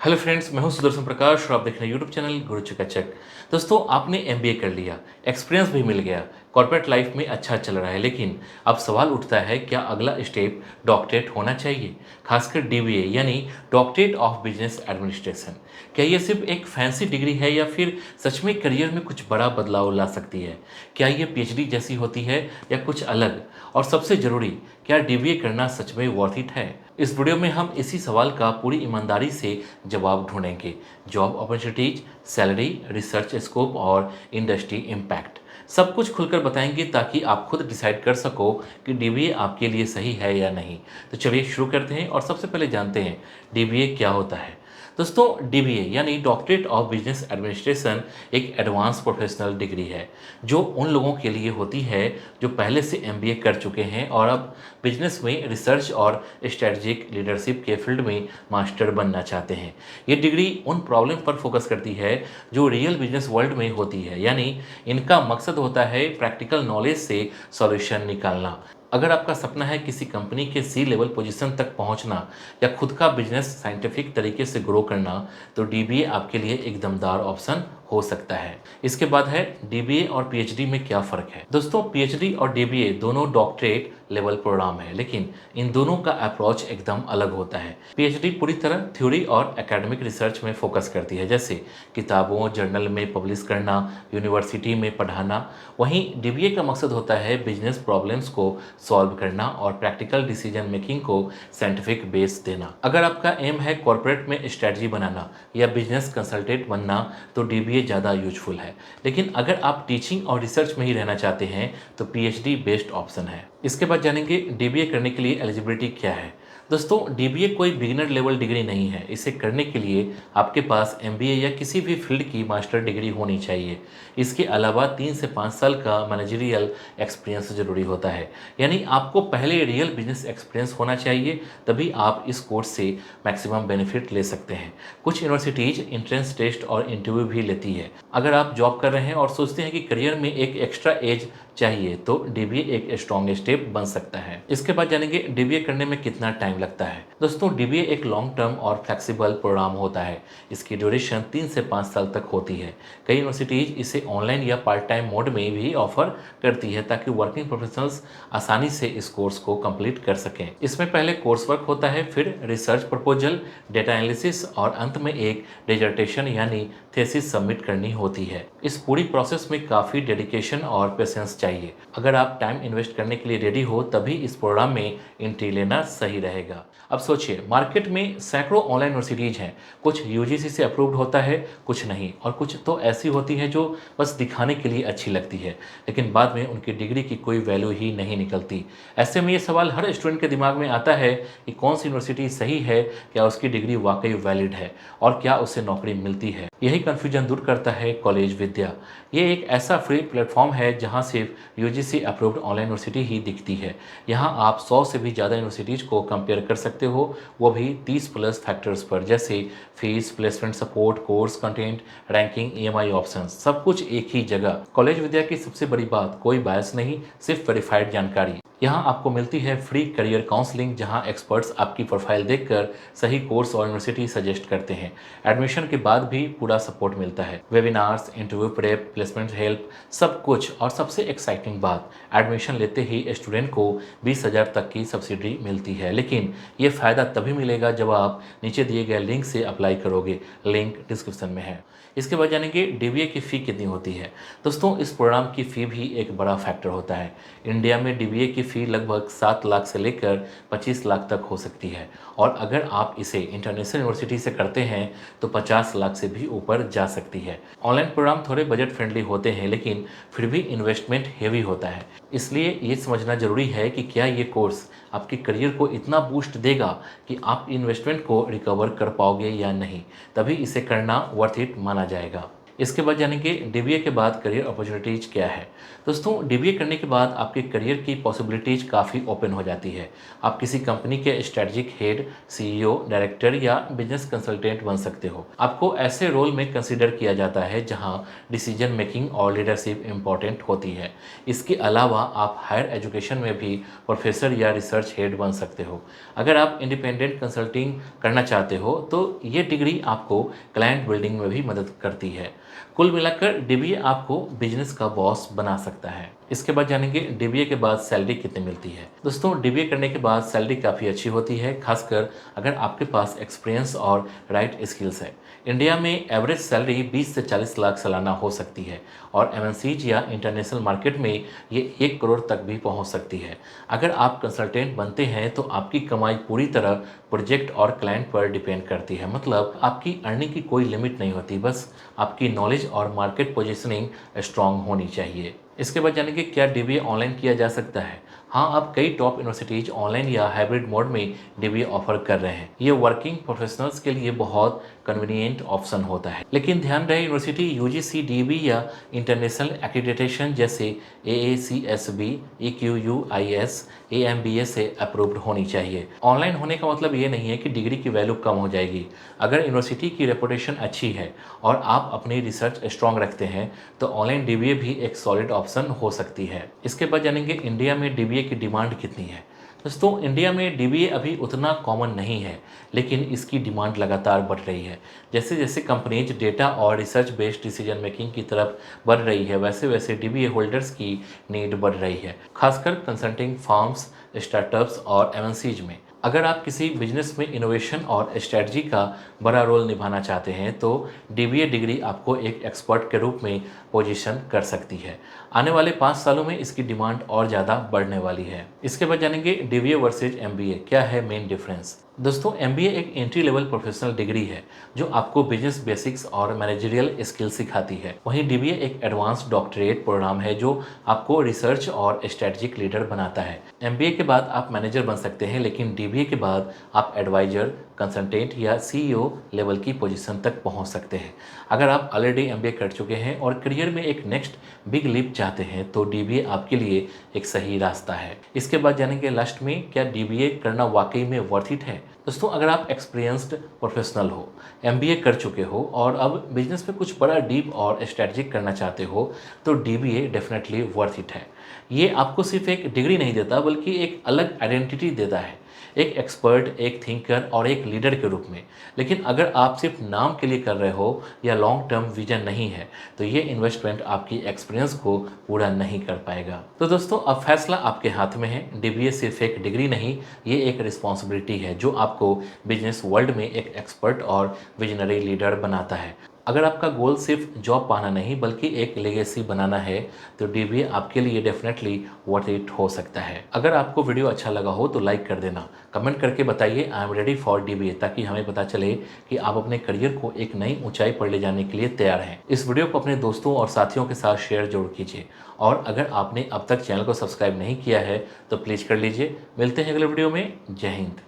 Hello friends, मैं हूं सुदर्शन प्रकाश और आप देख रहे हैं यूट्यूब चैनल गुरु चकाचक। दोस्तों, आपने एमबीए कर लिया, एक्सपीरियंस भी मिल गया, कॉर्पोरेट लाइफ में अच्छा चल रहा है, लेकिन अब सवाल उठता है क्या अगला स्टेप डॉक्टरेट होना चाहिए, खासकर डीबीए यानी डॉक्टरेट ऑफ बिजनेस एडमिनिस्ट्रेशन। क्या ये सिर्फ एक फैंसी डिग्री है या फिर सच में करियर में कुछ बड़ा बदलाव ला सकती है? क्या ये पीएचडी जैसी होती है या कुछ अलग? और सबसे ज़रूरी, क्या डीबीए करना सच में वर्थ इट है? इस वीडियो में हम इसी सवाल का पूरी ईमानदारी से जवाब ढूंढेंगे। Job opportunities, salary, research scope और इंडस्ट्री इम्पैक्ट, सब कुछ खुलकर बताएंगे ताकि आप खुद डिसाइड कर सको कि डीबीए आपके लिए सही है या नहीं। तो चलिए शुरू करते हैं और सबसे पहले जानते हैं डीबीए क्या होता है। दोस्तों, डीबीए यानी डॉक्टरेट ऑफ बिजनेस एडमिनिस्ट्रेशन एक एडवांस प्रोफेशनल डिग्री है जो उन लोगों के लिए होती है जो पहले से एमबीए कर चुके हैं और अब बिजनेस में रिसर्च और स्ट्रेटजिक लीडरशिप के फील्ड में मास्टर बनना चाहते हैं। ये डिग्री उन प्रॉब्लम पर फोकस करती है जो रियल बिजनेस वर्ल्ड में होती है, यानी इनका मकसद होता है प्रैक्टिकल नॉलेज से सॉल्यूशन निकालना। अगर आपका सपना है किसी कंपनी के सी लेवल पोजीशन तक पहुंचना या खुद का बिजनेस साइंटिफिक तरीके से ग्रो करना, तो डीबीए आपके लिए एक दमदार ऑप्शन हो सकता है। इसके बाद है डीबीए और पीएचडी में क्या फ़र्क है। दोस्तों, पीएचडी और डीबीए दोनों डॉक्टरेट लेवल प्रोग्राम है, लेकिन इन दोनों का अप्रोच एकदम अलग होता है। पीएचडी पूरी तरह थ्योरी और एकेडमिक रिसर्च में फोकस करती है, जैसे किताबों जर्नल में पब्लिश करना, यूनिवर्सिटी में पढ़ाना। वहीं डीबीए का मकसद होता है बिजनेस प्रॉब्लम्स को सॉल्व करना और प्रैक्टिकल डिसीजन मेकिंग को साइंटिफिक बेस देना। अगर आपका एम है कॉर्पोरेट में स्ट्रेटजी बनाना या बिजनेस कंसल्टेंट बनना, तो डीबीए ज़्यादा यूजफुल है। लेकिन अगर आप टीचिंग और रिसर्च में ही रहना चाहते हैं तो पीएचडी बेस्ट ऑप्शन है। इसके बाद जानेंगे डीबीए करने के लिए एलिजिबिलिटी क्या है। दोस्तों, डीबीए कोई बिगिनर लेवल डिग्री नहीं है। इसे करने के लिए आपके पास एमबीए या किसी भी फील्ड की मास्टर डिग्री होनी चाहिए। इसके अलावा 3 से 5 साल का मैनेजरियल एक्सपीरियंस जरूरी होता है, यानी आपको पहले रियल बिजनेस एक्सपीरियंस होना चाहिए, तभी आप इस कोर्स से मैक्सिमम बेनिफिट ले सकते हैं। कुछ यूनिवर्सिटीज एंट्रेंस टेस्ट और इंटरव्यू भी लेती है। अगर आप जॉब कर रहे हैं और सोचते हैं कि करियर में एक एक्स्ट्रा एज चाहिए, तो डीबीए एक स्ट्रॉन्ग स्टेप बन सकता है। इसके बाद जानेंगे डीबीए करने में कितना टाइम लगता है। दोस्तों, डीबीए एक लॉन्ग टर्म और फ्लेक्सिबल प्रोग्राम होता है। इसकी ड्यूरेशन 3 से 5 साल तक होती है। कई यूनिवर्सिटीज इसे ऑनलाइन या पार्ट टाइम मोड में भी ऑफर करती है ताकि वर्किंग प्रोफेशनल्स आसानी से इस कोर्स को कंप्लीट कर सकें। इसमें पहले कोर्स वर्क होता है, फिर रिसर्च प्रपोजल, डेटा एनालिसिस और अंत में एक डिसर्टेशन यानी थीसिस सबमिट करनी होती है। इस पूरी प्रोसेस में काफ़ी डेडिकेशन और पेशेंस चाहिए। अगर आप टाइम इन्वेस्ट करने के लिए रेडी हो तभी इस प्रोग्राम में एंट्री लेना सही रहेगा। अब सोचिए, मार्केट में सैकड़ों ऑनलाइन यूनिवर्सिटीज़ हैं। कुछ यूजीसी से अप्रूव्ड होता है, कुछ नहीं, और कुछ तो ऐसी होती है जो बस दिखाने के लिए अच्छी लगती है, लेकिन बाद में उनकी डिग्री की कोई वैल्यू ही नहीं निकलती। ऐसे में ये सवाल हर स्टूडेंट के दिमाग में आता है कि कौन सी यूनिवर्सिटी सही है, क्या उसकी डिग्री वाकई वैलिड है और क्या उससे नौकरी मिलती है। यही कन्फ्यूजन दूर करता है कॉलेज विद्या। ये एक ऐसा फ्री प्लेटफॉर्म है जहां सिर्फ यूजीसी अप्रूव्ड ऑनलाइन यूनिवर्सिटी ही दिखती है। यहां आप 100 से भी ज़्यादा यूनिवर्सिटीज़ को कंपेयर कर सकते हो, वो भी 30 प्लस फैक्टर्स पर, जैसे fees, placement support, course content, ranking, EMI options, सब कुछ एक ही जगह। कॉलेज विद्या की सबसे बड़ी बात, कोई बायस नहीं, सिर्फ वेरीफाइड जानकारी। यहाँ आपको मिलती है फ्री करियर काउंसलिंग, जहाँ एक्सपर्ट्स आपकी प्रोफाइल देखकर सही कोर्स और यूनिवर्सिटी सजेस्ट करते हैं। एडमिशन के बाद भी पूरा सपोर्ट मिलता है, webinars, interview prep, placement help, सब कुछ। और सबसे एक्साइटिंग बात, एडमिशन लेते ही स्टूडेंट को 20,000 तक की सब्सिडी मिलती है। लेकिन ये फ़ायदा तभी मिलेगा जब आप नीचे दिए गए लिंक से अप्लाई करोगे, लिंक डिस्क्रिप्शन में है। इसके बाद जानेंगे डीबीए की फ़ी कितनी होती है। दोस्तों, इस प्रोग्राम की फ़ी भी एक बड़ा फैक्टर होता है। इंडिया में डीबीए की फ़ी लगभग 7 लाख से लेकर 25 लाख तक हो सकती है, और अगर आप इसे इंटरनेशनल यूनिवर्सिटी से करते हैं तो 50 लाख से भी ऊपर जा सकती है। ऑनलाइन प्रोग्राम थोड़े बजट फ्रेंडली होते हैं, लेकिन फिर भी इन्वेस्टमेंट हेवी होता है। इसलिए ये समझना जरूरी है कि क्या ये कोर्स आपके करियर को इतना बूस्ट देगा कि आप इन्वेस्टमेंट को रिकवर कर पाओगे या नहीं, तभी इसे करना वर्थ इट माना जाएगा। इसके बाद जानेंगे डीबीए के बाद करियर अपॉर्चुनिटीज़ क्या है। दोस्तों, डीबीए करने के बाद आपके करियर की पॉसिबिलिटीज़ काफ़ी ओपन हो जाती है। आप किसी कंपनी के स्ट्रेटजिक हेड, सीईओ, डायरेक्टर या बिजनेस कंसल्टेंट बन सकते हो। आपको ऐसे रोल में कंसिडर किया जाता है जहां डिसीजन मेकिंग और लीडरशिप इंपॉर्टेंट होती है। इसके अलावा आप हायर एजुकेशन में भी प्रोफेसर या रिसर्च हेड बन सकते हो। अगर आप इंडिपेंडेंट कंसल्टिंग करना चाहते हो तो ये डिग्री आपको क्लाइंट बिल्डिंग में भी मदद करती है। कुल मिलाकर डीबीए आपको बिजनेस का बॉस बना सकता है। इसके बाद जानेंगे डीबीए के बाद सैलरी कितनी मिलती है। दोस्तों, डीबीए करने के बाद सैलरी काफ़ी अच्छी होती है, खासकर अगर आपके पास एक्सपीरियंस और राइट स्किल्स है। इंडिया में एवरेज सैलरी 20 से 40 लाख सालाना हो सकती है और एमएनसीज या इंटरनेशनल मार्केट में ये 1 करोड़ तक भी पहुंच सकती है। अगर आप कंसल्टेंट बनते हैं तो आपकी कमाई पूरी तरह प्रोजेक्ट और क्लाइंट पर डिपेंड करती है। मतलब आपकी अर्निंग की कोई लिमिट नहीं होती, बस आपकी नॉलेज और मार्केट पोजीशनिंग स्ट्रांग होनी चाहिए। इसके बाद जानेंगे क्या डीबीए ऑनलाइन किया जा सकता है। हाँ, अब कई टॉप यूनिवर्सिटीज ऑनलाइन या हाइब्रिड मोड में डीबीए ऑफर कर रहे हैं। ये वर्किंग प्रोफेशनल्स के लिए बहुत कन्वीनियंट ऑप्शन होता है, लेकिन ध्यान रहे यूनिवर्सिटी यूजीसी डीबी या इंटरनेशनल एक्रीडिटेशन जैसे एएसीएसबी, EQUIS, AMBA से अप्रूव्ड होनी चाहिए। ऑनलाइन होने का मतलब ये नहीं है कि डिग्री की वैल्यू कम हो जाएगी। अगर यूनिवर्सिटी की रेपुटेशन अच्छी है और आप अपनी रिसर्च स्ट्रांग रखते हैं तो ऑनलाइन डीबीए भी एक सॉलिड ऑप्शन हो सकती है। इसके बाद जानेंगे इंडिया में डीबीए की डिमांड कितनी है। दोस्तों, इंडिया में डीबीए अभी उतना कॉमन नहीं है, लेकिन इसकी डिमांड लगातार बढ़ रही है। जैसे जैसे कंपनीज डेटा और रिसर्च बेस्ड डिसीजन मेकिंग की तरफ बढ़ रही है, वैसे वैसे डीबीए होल्डर्स की नीड बढ़ रही है, खासकर कंसल्टिंग फर्म्स, स्टार्टअप्स और एमएनसीज में। अगर आप किसी बिजनेस में इनोवेशन और स्ट्रेटजी का बड़ा रोल निभाना चाहते हैं तो डीबीए डिग्री आपको एक एक्सपर्ट के रूप में पोजीशन कर सकती है। आने वाले 5 सालों में इसकी डिमांड और ज़्यादा बढ़ने वाली है। इसके बाद जानेंगे डीबीए वर्सेज एमबीए, क्या है मेन डिफरेंस। दोस्तों, एमबीए एक एंट्री लेवल प्रोफेशनल डिग्री है जो आपको बिजनेस बेसिक्स और मैनेजरियल स्किल सिखाती है। वहीं डीबीए एक एडवांस डॉक्टरेट प्रोग्राम है जो आपको रिसर्च और स्ट्रेटजिक लीडर बनाता है। एमबीए के बाद आप मैनेजर बन सकते हैं, लेकिन डीबीए के बाद आप एडवाइजर, कंसल्टेंट या सीईओ लेवल की पोजीशन तक पहुंच सकते हैं। अगर आप ऑलरेडी एमबीए कर चुके हैं और करियर में एक नेक्स्ट बिग लीप चाहते हैं तो डीबीए आपके लिए एक सही रास्ता है। इसके बाद जानेंगे लास्ट में, क्या डीबीए करना वाकई में वर्थ इट है। दोस्तों, अगर आप एक्सपीरियंस्ड प्रोफेशनल हो, एमबीए कर चुके हो और अब बिजनेस में कुछ बड़ा डीप और स्ट्रेटजिक करना चाहते हो तो डीबीए डेफिनेटली वर्थ इट है। ये आपको सिर्फ एक डिग्री नहीं देता बल्कि एक अलग आइडेंटिटी देता है, एक एक्सपर्ट, एक थिंकर और एक लीडर के रूप में। लेकिन अगर आप सिर्फ नाम के लिए कर रहे हो या लॉन्ग टर्म विजन नहीं है तो ये इन्वेस्टमेंट आपकी एक्सपीरियंस को पूरा नहीं कर पाएगा। तो दोस्तों, अब फैसला आपके हाथ में है। डीबीए सिर्फ एक डिग्री नहीं, ये एक रिस्पॉन्सिबिलिटी है जो आपको बिजनेस वर्ल्ड में एक एक्सपर्ट और विजनरी लीडर बनाता है। अगर आपका गोल सिर्फ जॉब पाना नहीं बल्कि एक लेगेसी बनाना है तो डीबीए आपके लिए डेफिनेटली वर्थ इट हो सकता है। अगर आपको वीडियो अच्छा लगा हो तो लाइक कर देना, कमेंट करके बताइए I am ready for dBA, ताकि हमें पता चले कि आप अपने करियर को एक नई ऊंचाई पर ले जाने के लिए तैयार हैं। इस वीडियो को अपने दोस्तों और साथियों के साथ शेयर जरूर कीजिए और अगर आपने अब तक चैनल को सब्सक्राइब नहीं किया है तो प्लीज़ कर लीजिए। मिलते हैं अगले वीडियो में। जय हिंद।